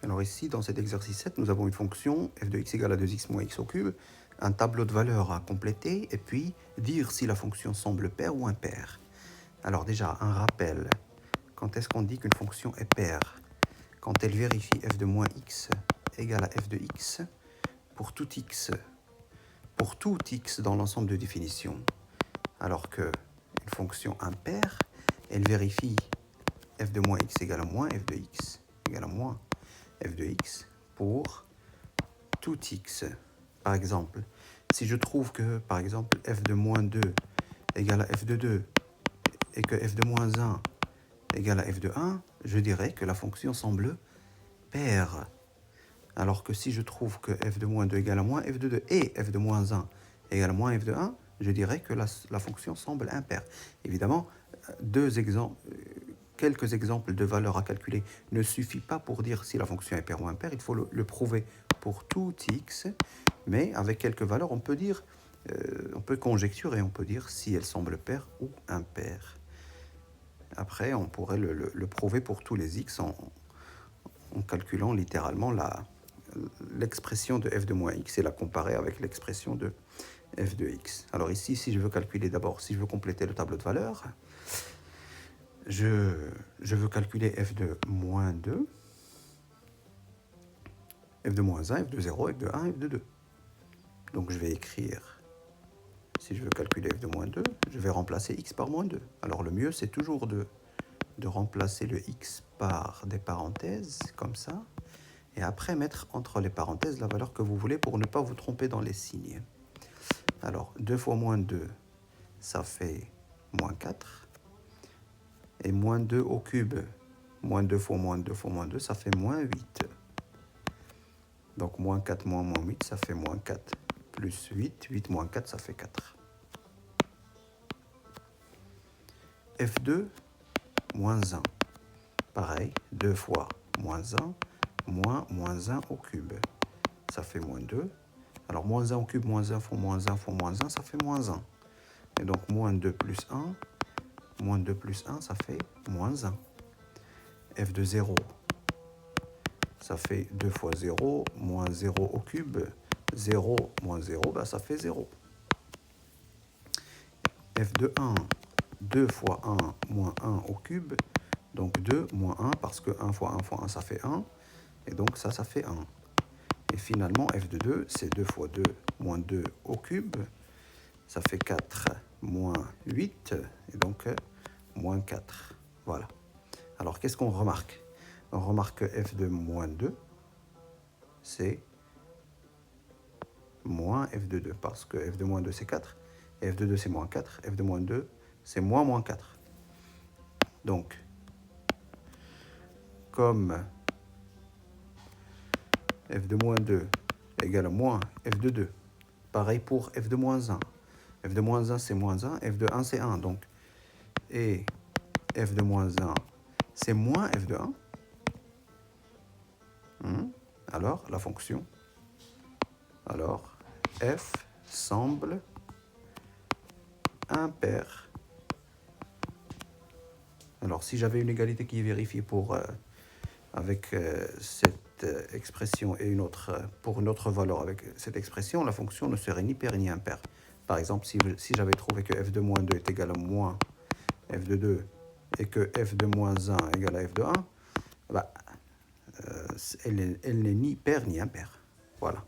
Alors ici, dans cet exercice 7, nous avons une fonction f de x égale à 2x moins x au cube, un tableau de valeurs à compléter, et puis dire si la fonction semble paire ou impaire. Alors déjà, un rappel. Quand est-ce qu'on dit qu'une fonction est paire? Quand elle vérifie f de moins x égale à f de x pour tout x dans l'ensemble de définitions. Alors qu'une fonction impaire, elle vérifie f de moins x égale à moins f de x égale à moins f de x pour tout x. Par exemple, si je trouve que, par exemple, f de moins 2 égale à f de 2 et que f de moins 1 égale à f de 1, je dirais que la fonction semble paire. Alors que si je trouve que f de moins 2 égale à moins f de 2 et f de moins 1 égale à moins f de 1, je dirais que la fonction semble impaire. Évidemment, quelques exemples de valeurs à calculer ne suffit pas pour dire si la fonction est paire ou impaire. Il faut le prouver pour tout x, mais avec quelques valeurs, on peut dire, on peut conjecturer, on peut dire si elle semble paire ou impaire. Après, on pourrait le prouver pour tous les x en calculant littéralement l'expression de f de moins x et la comparer avec l'expression de f de x. Alors ici, si je veux calculer d'abord, si je veux compléter le tableau de valeurs, je veux calculer f de moins 2, f de moins 1, f de 0, f de 1, f de 2. Donc je vais écrire, si je veux calculer f de moins 2, je vais remplacer x par moins 2. Alors le mieux, c'est toujours de remplacer le x par des parenthèses, comme ça, et après mettre entre les parenthèses la valeur que vous voulez pour ne pas vous tromper dans les signes. Alors 2 fois moins 2, ça fait moins 4. Et moins 2 au cube, moins 2 fois moins 2 fois moins 2, ça fait moins 8. Donc moins 4 moins 8, ça fait moins 4 plus 8. 8 moins 4, ça fait 4. F2, moins 1. Pareil, 2 fois moins 1, moins 1 au cube. Ça fait moins 2. Alors moins 1 au cube, moins 1 fois moins 1 fois moins 1, ça fait moins 1. Et donc moins 2 plus 1, moins 2 plus 1, ça fait moins 1. F de 0, ça fait 2 fois 0, moins 0 au cube. 0 moins 0, bah ça fait 0. F de 1, 2 fois 1, moins 1 au cube. Donc 2 moins 1, parce que 1 fois 1, ça fait 1. Et donc ça fait 1. Et finalement, f de 2, c'est 2 fois 2, moins 2 au cube. Ça fait 4 moins 8. Et donc moins 4. Voilà. Alors, qu'est-ce qu'on remarque? On remarque que f de moins 2, c'est moins f de 2, parce que f de moins 2, c'est 4, et f de 2, c'est moins 4, f de moins 2, c'est moins 4. Donc, comme f de moins 2 égale à moins f de 2, pareil pour f de moins 1. f de moins 1, c'est moins 1, f de 1, c'est 1. Donc, et f de moins 1, c'est moins f de 1. Alors, la fonction, alors, f semble impair. Alors, si j'avais une égalité qui est vérifiée avec cette expression et une autre, pour une autre valeur avec cette expression, la fonction ne serait ni paire ni impaire. Par exemple, si j'avais trouvé que f de moins 2 est égal à moins f de 2 et que f de moins 1 égale à f de 1, bah, elle n'est ni paire ni impaire. Voilà.